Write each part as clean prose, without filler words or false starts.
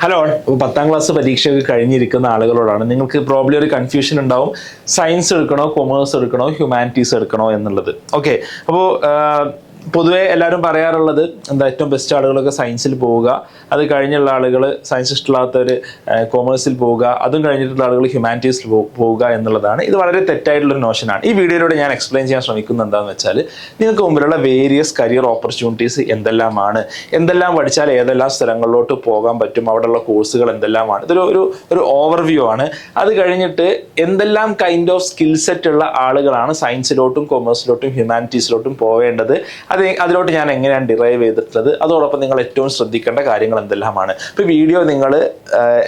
Hello, 10ാം class പരീക്ഷയൊക്കെ കഴിഞ്ഞിരിക്കുന്ന ആളുകളോടാണ്. നിങ്ങൾക്ക് probably ഒരു confusion ഉണ്ടാവും, സയൻസ് എടുക്കണോ കൊമേഴ്സ് എടുക്കണോ ഹ്യൂമാനിറ്റീസ് എടുക്കണോ എന്നുള്ളത്. ഓക്കെ, അപ്പോൾ പൊതുവെ എല്ലാവരും പറയാറുള്ളത് എന്താ, ഏറ്റവും ബെസ്റ്റ് ആളുകളൊക്കെ സയൻസിൽ പോവുക, അത് കഴിഞ്ഞുള്ള ആളുകൾ സയൻസ് ഇഷ്ടമില്ലാത്തവർ കൊമേഴ്സിൽ പോവുക, അതും കഴിഞ്ഞിട്ടുള്ള ആളുകൾ ഹ്യൂമാനിറ്റീസിൽ പോവുക എന്നുള്ളതാണ്. ഇത് വളരെ തെറ്റായിട്ടുള്ളൊരു നോഷനാണ്. ഈ വീഡിയോയിലൂടെ ഞാൻ എക്സ്പ്ലെയിൻ ചെയ്യാൻ ശ്രമിക്കുന്നത് എന്താണെന്ന് വെച്ചാൽ, നിങ്ങൾക്ക് മുമ്പിലുള്ള വേരിയസ് കരിയർ ഓപ്പർച്യൂണിറ്റീസ് എന്തെല്ലാമാണ്, എന്തെല്ലാം പഠിച്ചാൽ ഏതെല്ലാം സ്ഥലങ്ങളിലോട്ട് പോകാൻ പറ്റും, അവിടെയുള്ള കോഴ്സുകൾ എന്തെല്ലാമാണ്, ഇതൊരു ഒരു ഓവർവ്യൂ ആണ്. അത് കഴിഞ്ഞിട്ട് എന്തെല്ലാം കൈൻഡ് ഓഫ് സ്കിൽ സെറ്റ് ഉള്ള ആളുകളാണ് സയൻസിലോട്ടും കൊമേഴ്സിലോട്ടും ഹ്യൂമാനിറ്റീസിലോട്ടും പോവേണ്ടത്, അതിലോട്ട് ഞാൻ എങ്ങനെയാണ് ഡിറൈവ് ചെയ്തിട്ടുള്ളത്, അതോടൊപ്പം നിങ്ങൾ ഏറ്റവും ശ്രദ്ധിക്കേണ്ട കാര്യങ്ങൾ എന്തെല്ലാമാണ്. ഇപ്പോൾ വീഡിയോ നിങ്ങൾ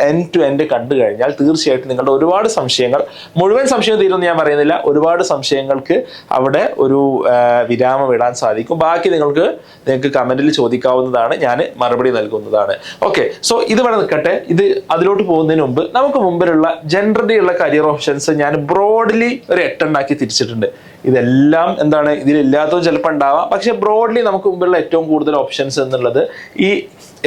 എൻഡ് ടു എൻഡ് കണ്ടു കഴിഞ്ഞാൽ തീർച്ചയായിട്ടും നിങ്ങളുടെ ഒരുപാട് സംശയങ്ങൾ, മുഴുവൻ സംശയം തീരുമെന്ന് ഞാൻ പറയുന്നില്ല, ഒരുപാട് സംശയങ്ങൾക്ക് അവിടെ ഒരു വിരാമം ഇടാൻ സാധിക്കും. ബാക്കി നിങ്ങൾക്ക് കമന്റിൽ ചോദിക്കാവുന്നതാണ്, ഞാൻ മറുപടി നൽകുന്നതാണ്. ഓക്കെ, സോ ഇത് ഇവിടെ നിൽക്കട്ടെ. ഇത് അതിലോട്ട് പോകുന്നതിന് മുമ്പ് നമുക്ക് മുമ്പിലുള്ള ജനറലി ഉള്ള കരിയർ ഓപ്ഷൻസ് ഞാൻ ബ്രോഡ്ലി ഒരു 8 എണ്ണാക്കി തിരിച്ചിട്ടുണ്ട്. ഇതെല്ലാം എന്താണ്, ഇതിലില്ലാത്തതും ചിലപ്പോൾ ഉണ്ടാവാം, പക്ഷെ ബ്രോഡ്ലി നമുക്ക് മുമ്പിലുള്ള ഏറ്റവും കൂടുതൽ ഓപ്ഷൻസ് എന്നുള്ളത് ഈ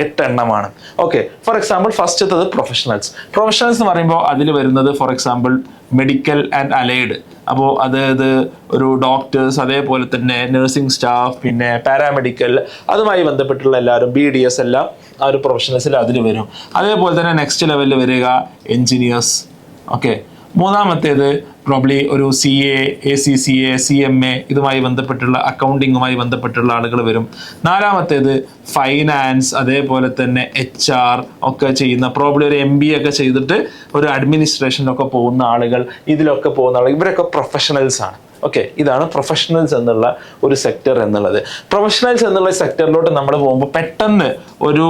8 എണ്ണമാണ്. ഓക്കെ, ഫോർ എക്സാമ്പിൾ ഫസ്റ്റത്തത് പ്രൊഫഷണൽസ് എന്ന് പറയുമ്പോൾ അതിൽ വരുന്നത് four example medical and allied. അപ്പോൾ അതായത് ഒരു ഡോക്ടേഴ്സ്, അതേപോലെ തന്നെ നഴ്സിംഗ് സ്റ്റാഫ്, പിന്നെ പാരാമെഡിക്കൽ, അതുമായി ബന്ധപ്പെട്ടുള്ള എല്ലാവരും BDS എല്ലാം ആ ഒരു പ്രൊഫഷണൽസിൽ അതിൽ വരും. അതേപോലെ തന്നെ നെക്സ്റ്റ് ലെവലിൽ വരിക എൻജിനീയേഴ്സ്. ഓക്കെ, മൂന്നാമത്തേത് പ്രോബ്ലി ഒരു CA, ACCA, CMA ഇതുമായി ബന്ധപ്പെട്ടുള്ള അക്കൗണ്ടിങ്ങുമായി ബന്ധപ്പെട്ടുള്ള ആളുകൾ വരും. നാലാമത്തേത് ഫൈനാൻസ്, അതേപോലെ തന്നെ HR ഒക്കെ ചെയ്യുന്ന, പ്രോബ്ലി ഒരു MBA ഒക്കെ ചെയ്തിട്ട് ഒരു അഡ്മിനിസ്ട്രേഷനിലൊക്കെ പോകുന്ന ആളുകൾ, ഇതിലൊക്കെ പോകുന്ന ആളുകൾ, ഇവരൊക്കെ പ്രൊഫഷണൽസ് ആണ്. ഓക്കെ, ഇതാണ് പ്രൊഫഷണൽസ് എന്നുള്ള ഒരു സെക്ടർ എന്നുള്ളത്. പ്രൊഫഷണൽസ് എന്നുള്ള സെക്ടറിലോട്ട് നമ്മൾ പോകുമ്പോൾ പെട്ടെന്ന് ഒരു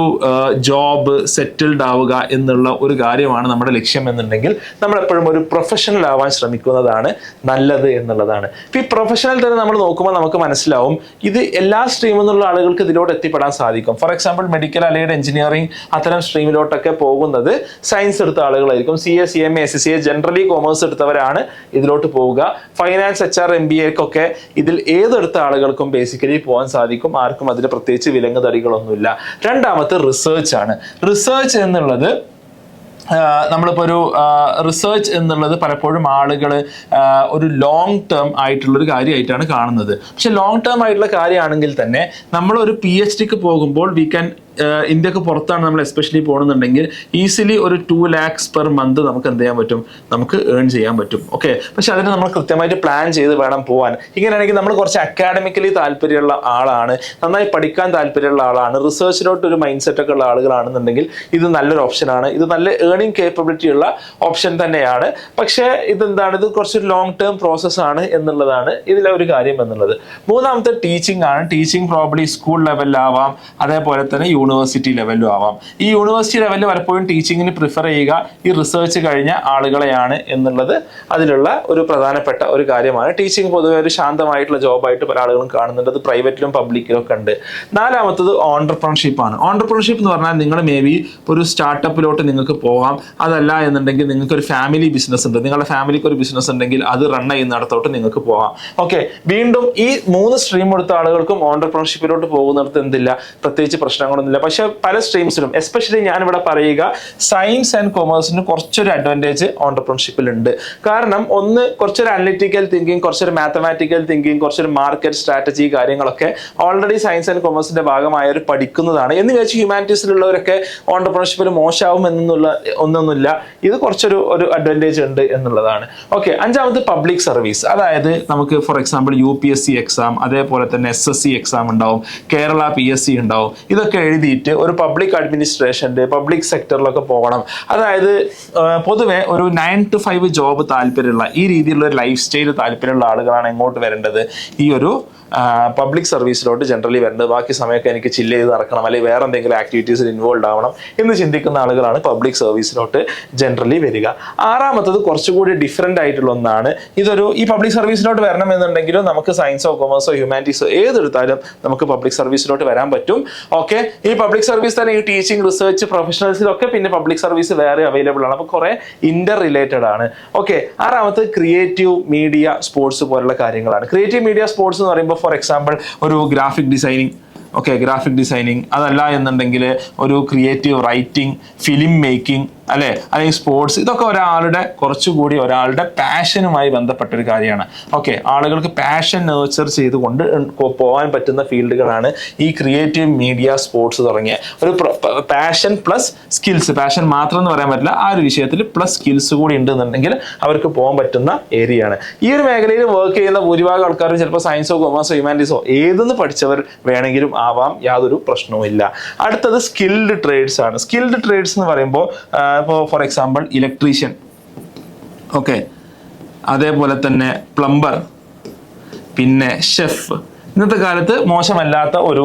ജോബ് സെറ്റിൽഡ് ആവുക എന്നുള്ള ഒരു കാര്യമാണ് നമ്മുടെ ലക്ഷ്യം എന്നുണ്ടെങ്കിൽ നമ്മൾ എപ്പോഴും ഒരു പ്രൊഫഷണൽ ആവാൻ ശ്രമിക്കുന്നതാണ് നല്ലത് എന്നുള്ളതാണ്. ഈ പ്രൊഫഷണൽ തന്നെ നമ്മൾ നോക്കുമ്പോൾ നമുക്ക് മനസ്സിലാവും, ഇത് എല്ലാ സ്ട്രീമിൽ നിന്നുള്ള ആളുകൾക്ക് ഇതിലോട്ട് എത്തിപ്പെടാൻ സാധിക്കും. For example medical, allied, engineering അത്തരം സ്ട്രീമിലോട്ടൊക്കെ പോകുന്നത് സയൻസ് എടുത്ത ആളുകളായിരിക്കും. CA, CMA, ACCA generally commerce എടുത്തവരാണ് ഇതിലോട്ട് പോവുക. ഫൈനാൻസ്, HR, MBAക്കൊക്കെ ഇതിൽ ഏതെടുത്ത ആളുകൾക്കും ബേസിക്കലി പോകാൻ സാധിക്കും. ആർക്കും അതിൽ പ്രത്യേകിച്ച് വിലങ്ങ് തടികളൊന്നുമില്ല. രണ്ടാമത്തെ റിസർച്ച് ആണ്. റിസർച്ച് എന്നുള്ളത് നമ്മളിപ്പോൾ ഒരു റിസർച്ച് എന്നുള്ളത് പലപ്പോഴും ആളുകൾ ഒരു ലോങ് ടേം ആയിട്ടുള്ളൊരു കാര്യമായിട്ടാണ് കാണുന്നത്. പക്ഷെ ലോങ് ടേം ആയിട്ടുള്ള കാര്യമാണെങ്കിൽ തന്നെ നമ്മളൊരു PhDക്ക് പോകുമ്പോൾ ഇന്ത്യക്ക് പുറത്താണ് നമ്മൾ എസ്പെഷ്യലി പോകുന്നുണ്ടെങ്കിൽ ഈസിലി ഒരു 2 lakhs പെർ മന്ത് നമുക്ക് എന്ത് ചെയ്യാൻ പറ്റും, നമുക്ക് ഏൺ ചെയ്യാൻ പറ്റും. ഓക്കെ, പക്ഷെ അതിന് നമ്മൾ കൃത്യമായിട്ട് പ്ലാൻ ചെയ്ത് വേണം പോകാൻ. ഇങ്ങനെയാണെങ്കിൽ നമ്മൾ കുറച്ച് അക്കാഡമിക്കലി താല്പര്യമുള്ള ആളാണ്, നന്നായി പഠിക്കാൻ താല്പര്യമുള്ള ആളാണ്, റിസർച്ചിലോട്ട് ഒരു മൈൻഡ് സെറ്റ് ഒക്കെ ഉള്ള ആളുകളാണെന്നുണ്ടെങ്കിൽ ഇത് നല്ലൊരു ഓപ്ഷനാണ്. ഇത് നല്ല ഏർണിംഗ് കേപ്പബിലിറ്റി ഉള്ള ഓപ്ഷൻ തന്നെയാണ്. പക്ഷേ ഇതെന്താണ്, ഇത് കുറച്ച് ലോങ് ടേം പ്രോസസ്സാണ് എന്നുള്ളതാണ് ഇതിലെ ഒരു കാര്യം എന്നുള്ളത്. മൂന്നാമത്തെ ടീച്ചിങ് ആണ്. ടീച്ചിങ് പ്രോബ്ലി സ്കൂൾ ലെവലിലാവാം, അതേപോലെ തന്നെ യൂണിവേഴ്സിറ്റി ലെവലിലും ആവാം. ഈ യൂണിവേഴ്സിറ്റി ലെവലിൽ പലപ്പോഴും ടീച്ചിങ്ങിന് പ്രിഫർ ചെയ്യുക ഈ റിസർച്ച് കഴിഞ്ഞ ആളുകളെയാണ് എന്നുള്ളത് അതിലുള്ള ഒരു പ്രധാനപ്പെട്ട ഒരു കാര്യമാണ്. ടീച്ചിങ് പൊതുവെ ഒരു ശാന്തമായിട്ടുള്ള ജോബായിട്ട് പല ആളുകളും കാണുന്നുണ്ട്. അത് പ്രൈവറ്റിലും പബ്ലിക്കിലും ഒക്കെ ഉണ്ട്. നാലാമത്തത് ഓൺടർപ്രണർഷിപ്പ് ആണ്. ഓൺടർപ്രണർഷിപ്പ് എന്ന് പറഞ്ഞാൽ നിങ്ങൾ മേ ബി ഒരു സ്റ്റാർട്ടപ്പിലോട്ട് നിങ്ങൾക്ക് പോകാം. അതല്ല എന്നുണ്ടെങ്കിൽ നിങ്ങൾക്ക് ഒരു ഫാമിലി ബിസിനസ് ഉണ്ട്, നിങ്ങളുടെ ഫാമിലിക്ക് ഒരു ബിസിനസ് ഉണ്ടെങ്കിൽ അത് റൺ ചെയ്യുന്നിടത്തോട്ട് നിങ്ങൾക്ക് പോകാം. ഓക്കെ, വീണ്ടും ഈ 3 സ്ട്രീം എടുത്ത ആളുകൾക്കും ഓൺടർപ്രണർഷിപ്പിലോട്ട് പോകുന്നിടത്ത് എന്തില്ല, പ്രത്യേകിച്ച് പ്രശ്നങ്ങളൊന്നുമില്ല. പക്ഷെ പല സ്ട്രീംസിലും എസ്പെഷ്യലി ഞാനിവിടെ പറയുക സയൻസ് ആൻഡ് കൊമേഴ്സിന് കുറച്ചൊരു അഡ്വാൻറ്റേജ് ഓൺടർപ്രണർഷിപ്പിൽ ഉണ്ട്. കാരണം ഒന്ന്, കുറച്ചൊരു അനലിറ്റിക്കൽ തിങ്കിങ്, കുറച്ചൊരു മാത്തമാറ്റിക്കൽ തിങ്കിങ്, കുറച്ചൊരു മാർക്കറ്റ് സ്ട്രാറ്റജി കാര്യങ്ങളൊക്കെ ഓൾറെഡി സയൻസ് ആൻഡ് കൊമേഴ്സിന്റെ ഭാഗമായവർ പഠിക്കുന്നതാണ്. എന്ന് വെച്ച് ഹ്യൂമാനിറ്റീസിലുള്ളവരൊക്കെ ഓൺടർപ്രണർഷിപ്പിൽ മോശമാവും ഒന്നൊന്നുമില്ല. ഇത് കുറച്ചൊരു അഡ്വാൻറ്റേജ് ഉണ്ട് എന്നുള്ളതാണ്. ഓക്കെ, അഞ്ചാമത് പബ്ലിക് സർവീസ്. അതായത് നമുക്ക് ഫോർ എക്സാമ്പിൾ UPSC എക്സാം, അതേപോലെ തന്നെ SSC എക്സാം ഉണ്ടാവും, കേരള PSC ഉണ്ടാവും. ഇതൊക്കെ എഴുതിയിട്ട് ഒരു പബ്ലിക് അഡ്മിനിസ്ട്രേഷൻ്റെ പബ്ലിക് സെക്ടറിലൊക്കെ പോകണം. അതായത് പൊതുവെ ഒരു 9 to 5 ജോബ് താല്പര്യമുള്ള, ഈ രീതിയിലുള്ള ഒരു ലൈഫ് സ്റ്റൈൽ താല്പര്യമുള്ള ആളുകളാണ് എങ്ങോട്ട് വരേണ്ടത്, ഈ ഒരു പബ്ലിക് സർവീസിലോട്ട് ജനറലി വരേണ്ടത്. ബാക്കി സമയമൊക്കെ എനിക്ക് ചില്ല് ചെയ്ത് നടക്കണം, അല്ലെങ്കിൽ വേറെ എന്തെങ്കിലും ആക്ടിവിറ്റീസിൽ ഇൻവോൾവ് ആവണം എന്ന് ചിന്തിക്കുന്ന ആളുകളാണ് പബ്ലിക് സർവീസിലോട്ട് ജനറലി വരിക. ആറാമത്തത് കുറച്ചുകൂടി ഡിഫറെൻ്റ് ആയിട്ടുള്ള ഒന്നാണ്. ഈ പബ്ലിക് സർവീസിലോട്ട് വരണം എന്നുണ്ടെങ്കിലും നമുക്ക് സയൻസോ കൊമേഴ്സോ ഹ്യൂമാനിറ്റീസോ ഏതെടുത്താലും നമുക്ക് പബ്ലിക് സർവീസിലോട്ട് വരാൻ പറ്റും. ഓക്കെ, ഈ പബ്ലിക് സർവീസ് തന്നെ ഈ ടീച്ചിങ്, റിസർച്ച്, പ്രൊഫഷണൽസിലൊക്കെ പിന്നെ പബ്ലിക് സർവീസ് വേറെ അവൈലബിൾ ആണ്. അപ്പോൾ കുറെ ഇന്റർ റിലേറ്റഡ് ആണ്. ഓക്കെ, ആറാമത് ക്രിയേറ്റീവ് മീഡിയ സ്പോർട്സ് പോലുള്ള കാര്യങ്ങളാണ്. ക്രിയേറ്റീവ് മീഡിയ സ്പോർട്സ് എന്ന് പറയുമ്പോൾ ഫോർ എക്സാമ്പിൾ ഒരു graphic designing, okay, graphic designing, അതല്ല എന്നുണ്ടെങ്കിൽ ഒരു ക്രിയേറ്റീവ് റൈറ്റിംഗ്, ഫിലിം മേക്കിംഗ്, അല്ലെ, അല്ലെങ്കിൽ സ്പോർട്സ്, ഇതൊക്കെ കുറച്ചുകൂടി ഒരാളുടെ പാഷനുമായി ബന്ധപ്പെട്ട ഒരു കാര്യമാണ്. ഓക്കെ, ആളുകൾക്ക് പാഷൻ നേർച്ചർ ചെയ്തുകൊണ്ട് പോകാൻ പറ്റുന്ന ഫീൽഡുകളാണ് ഈ ക്രിയേറ്റീവ്, മീഡിയ, സ്പോർട്സ് തുടങ്ങിയ ഒരു പാഷൻ പ്ലസ് സ്കിൽസ്. പാഷൻ മാത്രം എന്ന് പറയാൻ പറ്റില്ല, ആ ഒരു വിഷയത്തിൽ പ്ലസ് സ്കിൽസ് കൂടി ഉണ്ടെന്നുണ്ടെങ്കിൽ അവർക്ക് പോകാൻ പറ്റുന്ന ഏരിയയാണ്. ഈ ഒരു മേഖലയിൽ വർക്ക് ചെയ്യുന്ന ഭൂരിഭാഗം ആൾക്കാരും ചിലപ്പോൾ സയൻസോ കൊമേഴ്സോ ഹ്യൂമാനിറ്റീസോ ഏതെന്ന് പഠിച്ചവർ വേണമെങ്കിലും ആവാം, യാതൊരു പ്രശ്നവും ഇല്ല. അടുത്തത് സ്കിൽഡ് ട്രേഡ്സ് ആണ്. സ്കിൽഡ് ട്രേഡ്സ് എന്ന് പറയുമ്പോൾ ഇപ്പോൾ ഫോർ എക്സാമ്പിൾ ഇലക്ട്രീഷ്യൻ, ഓക്കെ, അതേപോലെ തന്നെ പ്ലംബർ, പിന്നെ ഷെഫ്. ഇന്നത്തെ കാലത്ത് മോശമല്ലാത്ത ഒരു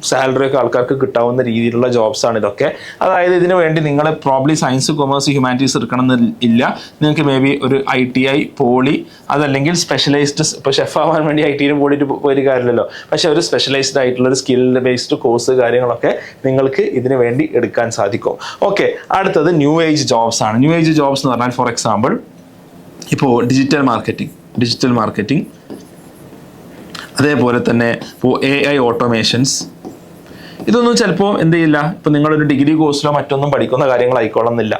സാലറി ഒക്കെ ആൾക്കാർക്ക് കിട്ടാവുന്ന രീതിയിലുള്ള ജോബ്സ് ആണ് ഇതൊക്കെ. അതായത് ഇതിനു വേണ്ടി നിങ്ങൾ പ്രോബ്ലി സയൻസ്, കൊമേഴ്സ്, ഹ്യൂമാനിറ്റീസ് എടുക്കണം എന്നില്ല. നിങ്ങൾക്ക് മേ ബി ഒരു ITI, പോളി, അതല്ലെങ്കിൽ സ്പെഷ്യലൈസ്ഡ്, ഇപ്പോൾ ഷെഫ് ആവാൻ വേണ്ടി ITയിലും പോയിട്ട് പോയൊരു കാര്യമില്ലല്ലോ, പക്ഷെ ഒരു സ്പെഷ്യലൈസ്ഡ് ആയിട്ടുള്ള ഒരു സ്കിൽ ബേസ്ഡ് കോഴ്സ് കാര്യങ്ങളൊക്കെ നിങ്ങൾക്ക് ഇതിനു വേണ്ടി എടുക്കാൻ സാധിക്കും. ഓക്കെ, അടുത്തത് ന്യൂ ഏജ് ജോബ്സ് ആണ്. ന്യൂ ഏജ് ജോബ്സ് എന്ന് പറഞ്ഞാൽ ഫോർ എക്സാമ്പിൾ ഇപ്പോൾ ഡിജിറ്റൽ മാർക്കറ്റിംഗ്, അതേപോലെ തന്നെ ഇപ്പോൾ AI ഓട്ടോമേഷൻസ്. ഇതൊന്നും ചിലപ്പോൾ എന്ത് ചെയ്യില്ല, ഇപ്പം നിങ്ങളൊരു ഡിഗ്രി കോഴ്സിലോ മറ്റൊന്നും പഠിക്കുന്ന കാര്യങ്ങളായിക്കോളുന്നില്ല.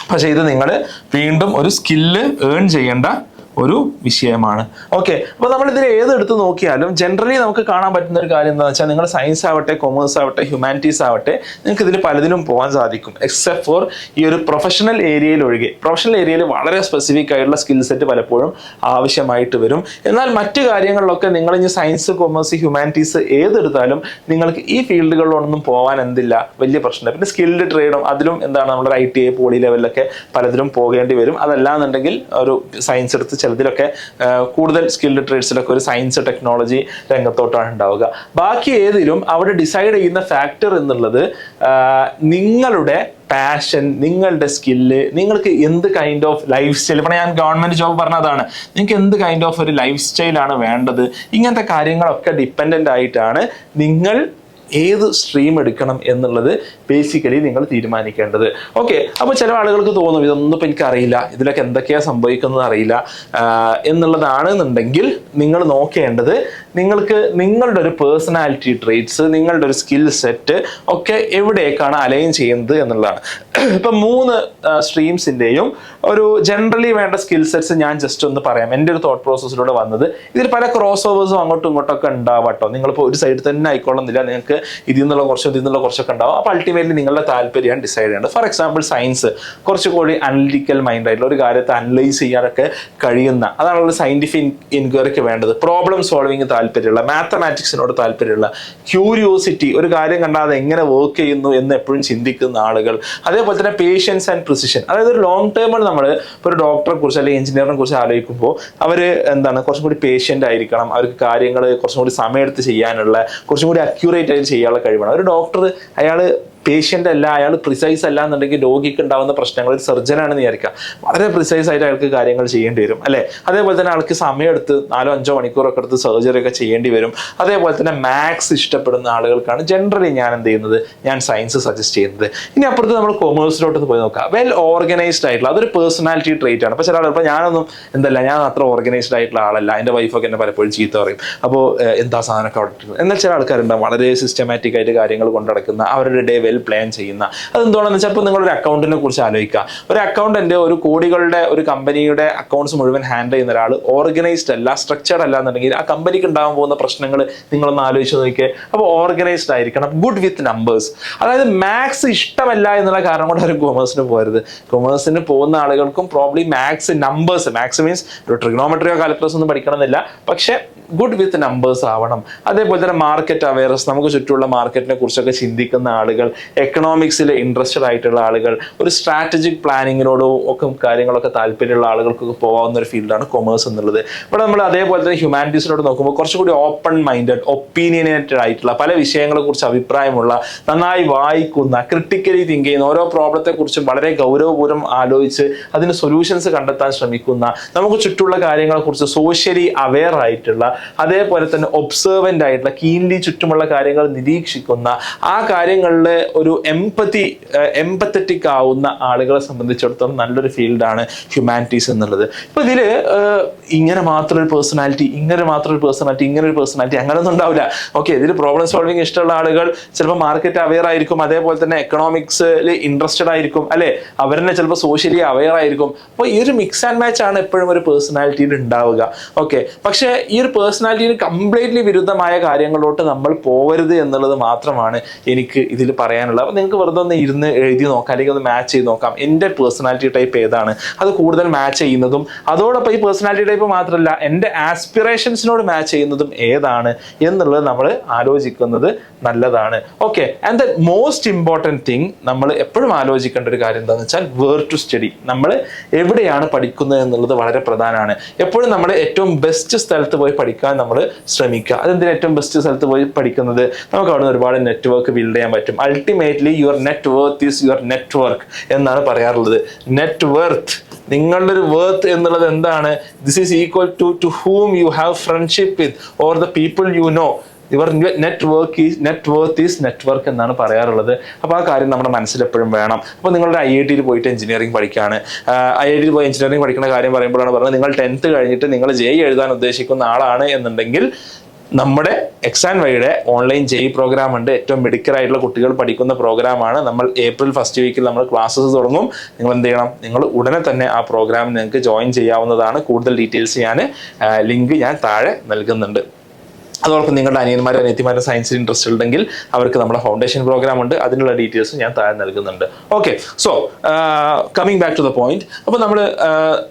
പക്ഷേ ഇത് നിങ്ങൾ വീണ്ടും ഒരു സ്കില്ല് ഏൺ ചെയ്യേണ്ട ഒരു വിഷയമാണ്. ഓക്കെ, അപ്പോൾ നമ്മളിതിൽ ഏതെടുത്ത് നോക്കിയാലും ജനറലി നമുക്ക് കാണാൻ പറ്റുന്ന ഒരു കാര്യം എന്താണെന്ന് വെച്ചാൽ, നിങ്ങൾ സയൻസ് ആവട്ടെ, കൊമേഴ്സ് ആവട്ടെ, ഹ്യൂമാനിറ്റീസ് ആവട്ടെ, നിങ്ങൾക്ക് ഇതിൽ പലതിലും പോകാൻ സാധിക്കും, എക്സെപ്റ്റ് ഫോർ ഈ ഒരു പ്രൊഫഷണൽ ഏരിയയിൽ ഒഴികെ. പ്രൊഫഷണൽ ഏരിയയിൽ വളരെ സ്പെസിഫിക് ആയിട്ടുള്ള സ്കിൽ സെറ്റ് പലപ്പോഴും ആവശ്യമായിട്ട് വരും. എന്നാൽ മറ്റു കാര്യങ്ങളിലൊക്കെ നിങ്ങൾ ഇനി സയൻസ്, കൊമേഴ്സ്, ഹ്യൂമാനിറ്റീസ് ഏതെടുത്താലും നിങ്ങൾക്ക് ഈ ഫീൽഡുകളിലൊന്നും പോകാൻ വലിയ പ്രശ്നമില്ല. പിന്നെ സ്കിൽഡ് ട്രേഡും അതിലും എന്താണ്, നമ്മുടെ ITI, പോളി ലെവലിലൊക്കെ പലതിലും പോകേണ്ടി വരും. അതല്ലാന്നുണ്ടെങ്കിൽ ഒരു സയൻസ് എടുത്ത് ചിലതിലൊക്കെ കൂടുതൽ സ്കിൽഡ് ട്രേഡ്സിലൊക്കെ ഒരു സയൻസ്, ടെക്നോളജി രംഗത്തോട്ടാണ് ഉണ്ടാവുക. ബാക്കി ഏതിലും അവിടെ ഡിസൈഡ് ചെയ്യുന്ന ഫാക്ടർ എന്നുള്ളത് നിങ്ങളുടെ പാഷൻ, നിങ്ങളുടെ സ്കില്ല്, നിങ്ങൾക്ക് എന്ത് കൈൻഡ് ഓഫ് ലൈഫ് സ്റ്റൈൽ. ഇപ്പോൾ ഞാൻ ഗവൺമെന്റ് ജോബ് പറഞ്ഞതാണ്, നിങ്ങൾക്ക് എന്ത് കൈൻഡ് ഓഫ് ഒരു ലൈഫ് സ്റ്റൈലാണ് വേണ്ടത്, ഇങ്ങനത്തെ കാര്യങ്ങളൊക്കെ ഡിപ്പെൻഡൻ്റ് ആയിട്ടാണ് നിങ്ങൾ ഏത് സ്ട്രീം എടുക്കണം എന്നുള്ളത് ബേസിക്കലി നിങ്ങൾ തീരുമാനിക്കേണ്ടത്. ഓക്കെ, അപ്പോൾ ചില ആളുകൾക്ക് തോന്നും ഇതൊന്നും ഇപ്പം എനിക്കറിയില്ല, ഇതിലൊക്കെ എന്തൊക്കെയാണ് സംഭവിക്കുന്നത് അറിയില്ല എന്നുള്ളതാണെന്നുണ്ടെങ്കിൽ നിങ്ങൾ നോക്കേണ്ടത് നിങ്ങൾക്ക് നിങ്ങളുടെ ഒരു പേഴ്സണാലിറ്റി ട്രേറ്റ്സ്, നിങ്ങളുടെ ഒരു സ്കിൽ സെറ്റ് ഒക്കെ എവിടേക്കാണ് അലൈൻ ചെയ്യുന്നത് എന്നുള്ളതാണ്. ഇപ്പം 3 സ്ട്രീംസിൻ്റെയും ഒരു ജനറലി വേണ്ട സ്കിൽ സെറ്റ്സ് ഞാൻ ജസ്റ്റ് ഒന്ന് പറയാം. എൻ്റെ ഒരു തോട്ട് പ്രോസസ്സിലൂടെ വന്നത്, ഇതിൽ പല ക്രോസ് ഓവേഴ്സും അങ്ങോട്ടും ഇങ്ങോട്ടൊക്കെ ഉണ്ടാവട്ടോ. നിങ്ങളിപ്പോൾ ഒരു സൈഡ് തന്നെ ആയിക്കൊള്ളുന്നില്ല, നിങ്ങൾക്ക് ഇതിൽ നിന്നുള്ള കുറച്ചൊക്കെ ഉണ്ടാവും. അപ്പോൾ അൾട്ടിമേറ്റ്ലി നിങ്ങളുടെ താല്പര്യമാണ് ഡിസൈഡ് ചെയ്യേണ്ടത്. ഫോർ എക്സാമ്പിൾ സയൻസ് കുറച്ചുകൂടി അനലിറ്റിക്കൽ മൈൻഡ് ആയിട്ടുള്ള ഒരു കാര്യത്തെ അനലൈസ് ചെയ്യാനൊക്കെ കഴിയുന്ന, അതാണ് ഒരു സയന്റിഫിക് എൻക്വയറിക്ക് വേണ്ടത്. പ്രോബ്ലം സോൾവിങ് താല്പര്യമുള്ള, മാത്തമാറ്റിക്സിനോട് താല്പര്യമുള്ള, ക്യൂരിയോസിറ്റി, ഒരു കാര്യം കണ്ടാൽ അത് എങ്ങനെ വർക്ക് ചെയ്യുന്നു എന്ന് എപ്പോഴും ചിന്തിക്കുന്ന ആളുകൾ. അതേപോലെ തന്നെ പേഷ്യൻസ് ആൻഡ് പ്രിസിഷൻ. അതായത് ഒരു ലോങ് ടേമിൽ നമ്മൾ ഇപ്പോൾ ഒരു ഡോക്ടറെ കുറിച്ച് അല്ലെങ്കിൽ എഞ്ചിനീയറിനെ കുറിച്ച് ആലോചിക്കുമ്പോൾ അവർ കുറച്ചും കൂടി പേഷ്യൻ്റ് ആയിരിക്കണം, അവർക്ക് കാര്യങ്ങൾ കുറച്ചും കൂടി സമയമെടുത്ത് ചെയ്യാനുള്ള, കുറച്ചും കൂടി അക്യൂറേറ്റ് ആയിട്ട് ചെയ്യാനുള്ള കഴിവാണ്. ഒരു ഡോക്ടർ അയാൾ പേഷ്യൻ്റ് അല്ല, അയാൾ പ്രിസൈസ് അല്ല എന്നുണ്ടെങ്കിൽ രോഗിക്ക് ഉണ്ടാകുന്ന പ്രശ്നങ്ങൾ, ഒരു സർജനാണെന്ന് വിചാരിക്കുക, വളരെ പ്രിസൈസ് ആയിട്ട് അയാൾക്ക് കാര്യങ്ങൾ ചെയ്യേണ്ടി വരും, അല്ലേ? അതേപോലെ തന്നെ ആൾക്ക് സമയമെടുത്ത് 4-5 മണിക്കൂറൊക്കെ എടുത്ത് സർജറി ഒക്കെ ചെയ്യേണ്ടി വരും. അതേപോലെ തന്നെ മാത്സ് ഇഷ്ടപ്പെടുന്ന ആളുകൾക്കാണ് ജനറലി ഞാൻ എന്ത് ചെയ്യുന്നത്, ഞാൻ സയൻസ് സജസ്റ്റ് ചെയ്യുന്നത്. ഇനി അപ്പുറത്ത് നമ്മൾ കൊമേഴ്സിലോട്ട് പോയി നോക്കാം. വെൽ ഓർഗനൈസ്ഡ് ആയിട്ടുള്ള, അതൊരു പേഴ്സണാലിറ്റി ട്രേറ്റ് ആണ്. അപ്പോൾ ചില ആളുകൾ, ഇപ്പോൾ ഞാൻ അത്ര ഓർഗനൈസ്ഡ് ആയിട്ടുള്ള ആളല്ല, എൻ്റെ വൈഫൊക്കെ എന്നെ പലപ്പോഴും ചീത്ത പറയും, അപ്പോൾ എന്താ സാധനമൊക്കെ അവിടെ ഇട്ടിരുന്നത്. എന്നാൽ ചില ആൾക്കാരുണ്ടാവും വളരെ സിസ്റ്റമാറ്റിക് ആയിട്ട് കാര്യങ്ങൾ കൊണ്ടടക്കുന്ന, അവരുടെ ഡേ പ്ലാൻ ചെയ്യുന്ന. അതെന്താണെന്ന് വെച്ചാൽ, ഇപ്പോൾ നിങ്ങളൊരു അക്കൗണ്ടിനെ കുറിച്ച് ആലോചിക്കുക. ഒരു അക്കൗണ്ടന്റ് ഒരു കോടികളുടെ ഒരു കമ്പനിയുടെ അക്കൗണ്ട്സ് മുഴുവൻ ഹാൻഡിൽ ചെയ്യുന്ന ഒരാൾ ഓർഗനൈസ്ഡ് അല്ല, സ്ട്രക്ചർഡ് അല്ല എന്നുണ്ടെങ്കിൽ ആ കമ്പനിക്ക് ഉണ്ടാകാൻ പോകുന്ന പ്രശ്നങ്ങൾ നിങ്ങളൊന്ന് ആലോചിച്ച് നോക്കിയേ. അപ്പോൾ ഓർഗനൈസ്ഡ് ആയിരിക്കണം, ഗുഡ് വിത്ത് നമ്പേഴ്സ്. അതായത് മാത്സ് ഇഷ്ടമല്ല എന്നുള്ള കാരണം കൊണ്ട് ഒരു കൊമേഴ്സിന് പോകരുത്. കൊമേഴ്സിന് പോകുന്ന ആളുകൾക്കും പ്രോബ്ലി മാത്സ് മീൻസ് ഒരു ട്രിഗ്നോമെട്രിയോ കാൽക്കുലസ് ഒന്നും പഠിക്കണമെന്നില്ല, പക്ഷെ ഗുഡ് വിത്ത് നമ്പേഴ്സ് ആവണം. അതേപോലെ തന്നെ മാർക്കറ്റ് അവയർനെസ്, നമുക്ക് ചുറ്റുമുള്ള മാർക്കറ്റിനെ കുറിച്ചൊക്കെ ചിന്തിക്കുന്ന ആളുകൾ, എക്കണോമിക്സിൽ ഇൻട്രസ്റ്റഡ് ആയിട്ടുള്ള ആളുകൾ, ഒരു സ്ട്രാറ്റജിക് പ്ലാനിങ്ങിനോടും ഒക്കെ കാര്യങ്ങളൊക്കെ താല്പര്യമുള്ള ആളുകൾക്കൊക്കെ പോകാവുന്ന ഒരു ഫീൽഡാണ് കൊമേഴ്സ് എന്നുള്ളത്. ഇവിടെ നമ്മൾ അതേപോലെ തന്നെ ഹ്യൂമാനിറ്റീസിലോട്ട് നോക്കുമ്പോൾ കുറച്ചുകൂടി ഓപ്പൺ മൈൻഡഡ്, ഒപ്പീനിയനേറ്റഡ് ആയിട്ടുള്ള, പല വിഷയങ്ങളെ കുറിച്ച് അഭിപ്രായമുള്ള, നന്നായി വായിക്കുന്ന, ക്രിട്ടിക്കലി തിങ്ക് ചെയ്യുന്ന, ഓരോ പ്രോബ്ലത്തെ കുറിച്ചും വളരെ ഗൗരവപൂർവ്വം ആലോചിച്ച് അതിന് സൊല്യൂഷൻസ് കണ്ടെത്താൻ ശ്രമിക്കുന്ന, നമുക്ക് ചുറ്റുമുള്ള കാര്യങ്ങളെ കുറിച്ച് സോഷ്യലി അവെയർ ആയിട്ടുള്ള, അതേപോലെ തന്നെ ഒബ്സർവൻ്റ് ആയിട്ടുള്ള കീൻലി ചുറ്റുമുള്ള കാര്യങ്ങൾ നിരീക്ഷിക്കുന്ന ആ കാര്യങ്ങളിൽ ഒരു എംപത്തറ്റിക് ആവുന്ന ആളുകളെ സംബന്ധിച്ചിടത്തോളം നല്ലൊരു ഫീൽഡാണ് ഹ്യൂമാനിറ്റീസ് എന്നുള്ളത്. ഇപ്പൊ ഇതില് ഇങ്ങനെ മാത്രം ഒരു പേഴ്സണാലിറ്റി, ഇങ്ങനെ ഒരു പേഴ്സണാലിറ്റി അങ്ങനെയൊന്നും ഉണ്ടാവില്ല. ഓക്കെ, ഇതിൽ പ്രോബ്ലം സോൾവിങ് ഇഷ്ടമുള്ള ആളുകൾ ചിലപ്പോൾ മാർക്കറ്റ് അവെയർ ആയിരിക്കും, അതേപോലെ തന്നെ എക്കണോമിക്സിൽ ഇൻട്രസ്റ്റഡ് ആയിരിക്കും, അല്ലെ, അവരെന്നെ ചിലപ്പോൾ സോഷ്യലി അവെയർ ആയിരിക്കും. അപ്പോൾ ഈ ഒരു മിക്സ് ആൻഡ് മാച്ച് ആണ് എപ്പോഴും ഒരു പേഴ്സണാലിറ്റിയിൽ ഉണ്ടാവുക. ഓക്കെ, പക്ഷേ ഈ ഒരു പേഴ്സണാലിറ്റിയിൽ കംപ്ലീറ്റ്ലി വിരുദ്ധമായ കാര്യങ്ങളിലോട്ട് നമ്മൾ പോകരുത് എന്നുള്ളത് മാത്രമാണ് എനിക്ക് ഇതിൽ പറയാനുള്ളത്. അപ്പോൾ നിങ്ങൾക്ക് വെറുതെ ഒന്ന് ഇരുന്ന് എഴുതി നോക്കാം, അല്ലെങ്കിൽ ഒന്ന് മാച്ച് ചെയ്ത് നോക്കാം എൻ്റെ പേഴ്സണാലിറ്റി ടൈപ്പ് ഏതാണ്, അത് കൂടുതൽ മാച്ച് ചെയ്യുന്നതും അതോടൊപ്പം ഈ പേഴ്സണാലിറ്റി ടൈപ്പ് മാത്രമല്ല എൻ്റെ ആസ്പിറേഷൻസിനോട് മാച്ച് ചെയ്യുന്നതും ഏതാണ് എന്നുള്ളത് നമ്മൾ ആലോചിക്കുന്നത് നല്ലതാണ്. Okay, and the most important thing നമ്മൾ എപ്പോഴും ആലോചിക്കേണ്ട ഒരു കാര്യം എന്താണെന്ന് വെച്ചാൽ വേർ ടു സ്റ്റഡി. നമ്മൾ എവിടെയാണ് പഠിക്കുന്നത് എന്നുള്ളത് വളരെ പ്രധാനമാണ്. എപ്പോഴും നമ്മൾ ഏറ്റവും ബെസ്റ്റ് സ്ഥലത്ത് പോയി പഠിക്കാൻ നമ്മൾ ശ്രമിക്കുക. അതെന്തിനാ ഏറ്റവും ബെസ്റ്റ് സ്ഥലത്ത് പോയി പഠിക്കുന്നത്? നമുക്ക് അവിടെ നിന്ന് ഒരുപാട് നെറ്റ്വർക്ക് ബിൽഡ് ചെയ്യാൻ പറ്റും. Ultimately your net worth is your network എന്നാണ് പറയാറുള്ളത്. നെറ്റ് വർത്ത്, നിങ്ങളുടെ ഒരു വർത്ത് എന്നുള്ളത് എന്താണ്? This is equal to whom you have friendship with or the people you know. Your net worth is network എന്നാണ് പറയാറുള്ളത്. അപ്പോൾ ആ കാര്യം നമ്മുടെ മനസ്സിൽ എപ്പോഴും വേണം. അപ്പോൾ നിങ്ങളുടെ IIT പോയിട്ട് എഞ്ചിനീയറിംഗ് പഠിക്കുകയാണ്, IIT പോയി എഞ്ചിനീയറിംഗ് പഠിക്കുന്ന കാര്യം പറയുമ്പോഴാണ് പറയുന്നത് നിങ്ങൾ 10th കഴിഞ്ഞിട്ട് നിങ്ങൾ JEE എഴുതാൻ ഉദ്ദേശിക്കുന്ന ആളാണ് എന്നുണ്ടെങ്കിൽ നമ്മുടെ എക്സാം വഴിയുടെ ഓൺലൈൻ JEE പ്രോഗ്രാം ഉണ്ട്. ഏറ്റവും മെഡിക്കൽ ആയിട്ടുള്ള കുട്ടികൾ പഠിക്കുന്ന പ്രോഗ്രാമാണ്. നമ്മൾ April 1st വീക്കിൽ നമ്മൾ ക്ലാസ്സസ് തുടങ്ങും. നിങ്ങൾ എന്ത് ചെയ്യണം? നിങ്ങൾ ഉടനെ തന്നെ ആ പ്രോഗ്രാമിൽ നിങ്ങൾക്ക് ജോയിൻ ചെയ്യാവുന്നതാണ്. കൂടുതൽ ഡീറ്റെയിൽസ് ഞാൻ ലിങ്ക് ഞാൻ താഴെ നൽകുന്നുണ്ട്. അതോടൊപ്പം നിങ്ങളുടെ അനിയന്മാരും അനിയത്തിമാരും സയൻസിൽ ഇൻട്രസ്റ്റ് ഉണ്ടെങ്കിൽ അവർക്ക് നമ്മുടെ ഫൗണ്ടേഷൻ പ്രോഗ്രാം ഉണ്ട്. അതിനുള്ള ഡീറ്റെയിൽസ് ഞാൻ താഴെ നൽകുന്നുണ്ട്. Okay, so coming back to the point. അപ്പോൾ നമ്മൾ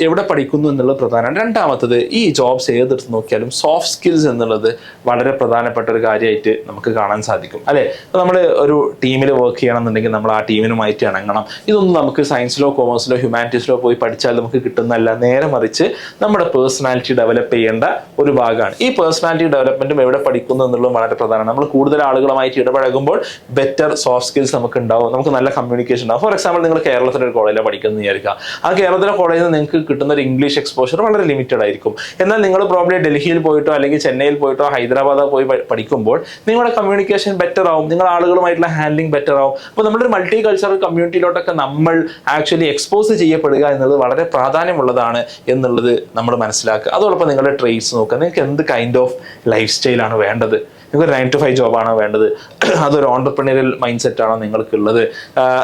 എവിടെ പഠിക്കുന്നു എന്നുള്ളത് പ്രധാനമാണ്. രണ്ടാമത്തത്, ഈ ജോബ്സ് ഏതെടുത്ത് നോക്കിയാലും സോഫ്റ്റ് സ്കിൽസ് എന്നുള്ളത് വളരെ പ്രധാനപ്പെട്ട ഒരു കാര്യമായിട്ട് നമുക്ക് കാണാൻ സാധിക്കും, അല്ലേ? അപ്പോൾ നമ്മൾ ഒരു ടീമിൽ വർക്ക് ചെയ്യണമെന്നുണ്ടെങ്കിൽ നമ്മൾ ആ ടീമിനുമായിട്ട് ഇണങ്ങണം. ഇതൊന്നും നമുക്ക് സയൻസിലോ കൊമേഴ്സിലോ ഹ്യൂമാനിറ്റീസിലോ പോയി പഠിച്ചാൽ നമുക്ക് കിട്ടുന്നതല്ല. നേരെ മറിച്ച് നമ്മുടെ പേഴ്സണാലിറ്റി ഡെവലപ്പ് ചെയ്യേണ്ട ഒരു ഭാഗമാണ്. ഈ പേഴ്സണാലിറ്റി ഡെവലപ്മെന്റ് എവിടെ പഠിക്കുന്നു എന്നുള്ളത് വളരെ പ്രധാനമാണ്. നമ്മൾ കൂടുതൽ ആളുകളുമായിട്ട് ഇടപഴകുമ്പോൾ ബെറ്റർ സോഫ്റ്റ് സ്കിൽസ് നമുക്ക് ഉണ്ടാവും, നമുക്ക് നല്ല കമ്മ്യൂണിക്കേഷൻ ഉണ്ടാവും. ഫോർ എക്സാമ്പിൾ, നിങ്ങൾ കേരളത്തിലെ ഒരു കോളേജിലാണ് പഠിക്കുന്നത് വിചാരിക്കുക. ആ കേരളത്തിലെ കോളേജിൽ നിന്ന് നിങ്ങൾക്ക് കിട്ടുന്ന ഒരു ഇംഗ്ലീഷ് എക്സ്പോഷർ വളരെ ലിമിറ്റഡ് ആയിരിക്കും. എന്നാൽ നിങ്ങൾ പ്രോബ്ലി ഡൽഹിയിൽ പോയിട്ടോ അല്ലെങ്കിൽ ചെന്നൈയിൽ പോയിട്ടോ ഹൈദരാബാദോ പോയി പഠിക്കുമ്പോൾ നിങ്ങളുടെ കമ്മ്യൂണിക്കേഷൻ ബെറ്റർ ആവും, നിങ്ങൾ ആളുകളുമായിട്ടുള്ള ഹാൻഡ്ലിംഗ് ബെറ്റർ ആവും. അപ്പോൾ നമ്മുടെ ഒരു മൾട്ടി കൾച്ചറൽ കമ്മ്യൂണിറ്റിയിലോട്ടൊക്കെ നമ്മൾ ആക്ച്വലി എക്സ്പോസ് ചെയ്യപ്പെടുക എന്നുള്ളത് വളരെ പ്രാധാന്യമുള്ളതാണ് എന്നുള്ളത് നമ്മൾ മനസ്സിലാക്കുക. അതോടൊപ്പം നിങ്ങളുടെ ട്രേഡ്സ് നോക്കുക. നിങ്ങൾക്ക് എന്ത് കൈൻഡ് ഓഫ് ലൈഫ് സ്റ്റൈലാണ് വേണ്ടത്? നിങ്ങൾക്ക് 9 to 5 ജോബാണോ വേണ്ടത്? അതൊരു ഓണ്ടർപ്രണറിയൽ മൈൻഡ് സെറ്റാണോ നിങ്ങൾക്കുള്ളത്?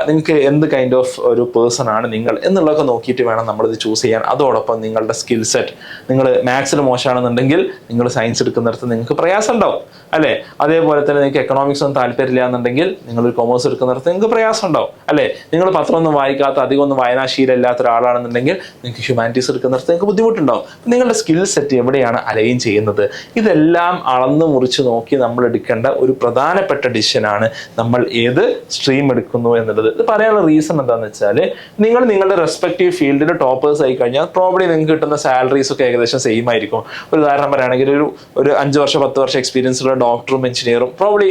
നിങ്ങൾക്ക് എന്ത് കൈൻഡ് ഓഫ് ഒരു പേഴ്സൺ ആണ് നിങ്ങൾ എന്നുള്ളതൊക്കെ നോക്കിയിട്ട് വേണം നമ്മളിത് ചൂസ് ചെയ്യാൻ. അതോടൊപ്പം നിങ്ങളുടെ സ്കിൽ സെറ്റ്, നിങ്ങൾ മാത്സിൽ മോശമാണെന്നുണ്ടെങ്കിൽ നിങ്ങൾ സയൻസ് എടുക്കുന്നിടത്ത് നിങ്ങൾക്ക് പ്രയാസം ഉണ്ടാവും, അല്ലേ? അതേപോലെ തന്നെ നിങ്ങൾക്ക് എക്കണോമിക്സ് ഒന്നും താല്പര്യമില്ല എന്നുണ്ടെങ്കിൽ നിങ്ങൾ കൊമേഴ്സ് എടുക്കുന്നിടത്ത് നിങ്ങൾക്ക് പ്രയാസം ഉണ്ടാവും, അല്ലേ? നിങ്ങൾ പത്രമൊന്നും വായിക്കാത്ത, അധികം ഒന്നും വായനാശീലം ഇല്ലാത്ത ഒരാളാണെന്നുണ്ടെങ്കിൽ നിങ്ങൾക്ക് ഹ്യൂമാനിറ്റീസ് എടുക്കുന്നിടത്ത് നിങ്ങൾക്ക് ബുദ്ധിമുട്ടുണ്ടാവും. നിങ്ങളുടെ സ്കിൽ സെറ്റ് എവിടെയാണ് അലൈൻ ചെയ്യുന്നത്? ഇതെല്ലാം അളന്ന് മുറിച്ച് നോക്കി നമ്മൾ എടുക്കേണ്ട ഒരു പ്രധാനപ്പെട്ട ഡിസിഷനാണ് നമ്മൾ ഏത് സ്ട്രീം എടുക്കുന്നു എന്നുള്ളത്. ഇത് പറയാനുള്ള റീസൺ എന്താണെന്ന് വെച്ചാൽ, നിങ്ങൾ നിങ്ങളുടെ റെസ്പെക്റ്റീവ് ഫീൽഡിൽ ടോപ്പേഴ്സ് ആയി കഴിഞ്ഞാൽ പ്രോബ്ലി നിങ്ങൾക്ക് കിട്ടുന്ന സാലറീസ് ഒക്കെ ഏകദേശം സെയിം ആയിരിക്കും. ഒരു ഉദാഹരണം പറയുകയാണെങ്കിൽ ഒരു 5 വർഷം 10 വർഷം എക്സ്പീരിയൻസ് ഉള്ള ഡോക്ടറും എഞ്ചിനീയറും പ്രോബ്ലി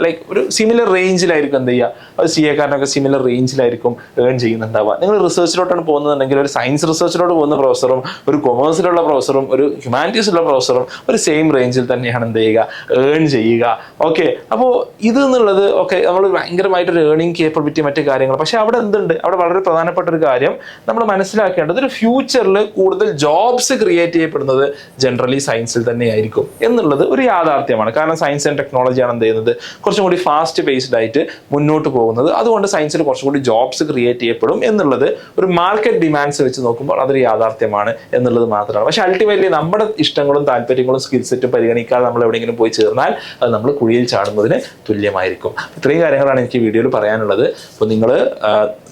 ലൈക്ക് ഒരു സിമിലർ റേഞ്ചിലായിരിക്കും എന്ത് ചെയ്യുക, ഒരു CA കാരനൊക്കെ സിമിലർ റേഞ്ചിലായിരിക്കും ഏൺ ചെയ്യുന്നുണ്ടാവുക. നിങ്ങൾ റിസർച്ചിലോട്ടാണ് പോകുന്നതെങ്കിൽ ഒരു സയൻസ് റിസർച്ചിലോട്ട് പോകുന്ന പ്രൊഫസറും ഒരു കൊമേഴ്സിലുള്ള പ്രൊഫസറും ഒരു ഹ്യൂമാനിറ്റീസിലുള്ള പ്രൊഫസറും ഒരു സെയിം റേഞ്ചിൽ തന്നെയാണ് എന്ത് ചെയ്യുക, ഏൺ ചെയ്യുക. ഓക്കെ, അപ്പോൾ ഇത് എന്നുള്ളത് ഓക്കെ നമ്മൾ ഭയങ്കരമായിട്ടൊരു ഏർണിംഗ് കേപ്പബിലിറ്റി മറ്റു കാര്യങ്ങൾ. പക്ഷെ അവിടെ എന്തുണ്ട്? അവിടെ വളരെ പ്രധാനപ്പെട്ട ഒരു കാര്യം നമ്മൾ മനസ്സിലാക്കേണ്ടത്, ഒരു ഫ്യൂച്ചറിൽ കൂടുതൽ ജോബ്സ് ക്രിയേറ്റ് ചെയ്യപ്പെടുന്നത് ജനറലി സയൻസിൽ തന്നെയായിരിക്കും എന്നുള്ളത് ഒരു യാഥാർത്ഥ്യമാണ്. കാരണം സയൻസ് ആൻഡ് ടെക്നോളജിയാണ് എന്ത് ചെയ്യുന്നത്, കുറച്ചും കൂടി ഫാസ്റ്റ് ബേസ്ഡ് ആയിട്ട് മുന്നോട്ട് പോകുന്നത്. അതുകൊണ്ട് സയൻസിൽ കുറച്ചും കൂടി ജോബ്സ് ക്രിയേറ്റ് ചെയ്യപ്പെടും എന്നുള്ളത് ഒരു മാർക്കറ്റ് ഡിമാൻഡ്സ് വെച്ച് നോക്കുമ്പോൾ അതൊരു യാഥാർത്ഥ്യമാണ് എന്നുള്ളത് മാത്രമാണ്. പക്ഷെ അൾട്ടിമേറ്റ്ലി നമ്മുടെ ഇഷ്ടങ്ങളും താല്പര്യങ്ങളും സ്കിൽ സെറ്റും പരിഗണിക്കാതെ നമ്മൾ എവിടെയെങ്കിലും പോയി ചേർന്നാൽ അത് നമ്മൾ കുഴിയിൽ ചാടുന്നതിന് തുല്യമായിരിക്കും. ഇത്രയും കാര്യങ്ങളാണ് എനിക്ക് വീഡിയോയിൽ പറയാനുള്ളത്. അപ്പോൾ നിങ്ങൾ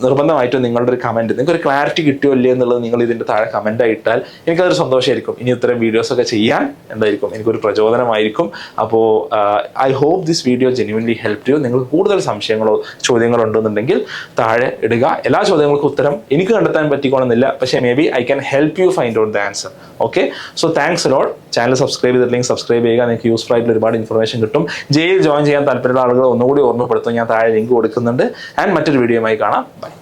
നിർബന്ധമായിട്ടും നിങ്ങളുടെ ഒരു കമൻറ്റ്, നിങ്ങൾക്ക് ഒരു ക്ലാരിറ്റി കിട്ടിയോ ഇല്ലേ എന്നുള്ളത് നിങ്ങൾ ഇതിൻ്റെ താഴെ കമൻറ്റായി ഇട്ടാൽ എനിക്കതൊരു സന്തോഷമായിരിക്കും. ഇനി ഇത്തരം വീഡിയോസൊക്കെ ചെയ്യാൻ എന്തായിരിക്കും എനിക്കൊരു പ്രചോദനമായിരിക്കും. അപ്പോൾ I hope this video genuinely help you. നിങ്ങൾക്ക് കൂടുതൽ സംശയങ്ങളോ ചോദ്യങ്ങളോ ഉണ്ടെന്നുണ്ടെങ്കിൽ താഴെ ഇടുക. എല്ലാ ചോദ്യങ്ങൾക്കും ഉത്തരം എനിക്ക് കണ്ടെത്താൻ പറ്റിക്കോണമെന്നില്ല, പക്ഷേ may be I can help you find out the answer. Okay, so thanks lot. Channel subscribe ചെയ്തിട്ടില്ലെങ്കിൽ സബ്സ്ക്രൈബ് ചെയ്യുക. നിങ്ങൾക്ക് യൂസ്ഫുൾ ആയിട്ടുള്ള ഒരുപാട് ഇൻഫർമേഷൻ കിട്ടും. ജെയിൽ ജോയിൻ ചെയ്യാൻ താല്പര്യമുള്ള ആളുകൾ ഒന്നുകൂടി ഓർമ്മപ്പെടുത്തും. ഞാൻ താഴെ ലിങ്ക് കൊടുക്കുന്നുണ്ട്. ആൻഡ് മറ്റൊരു വീഡിയോയുമായി കാണാം. ബൈ.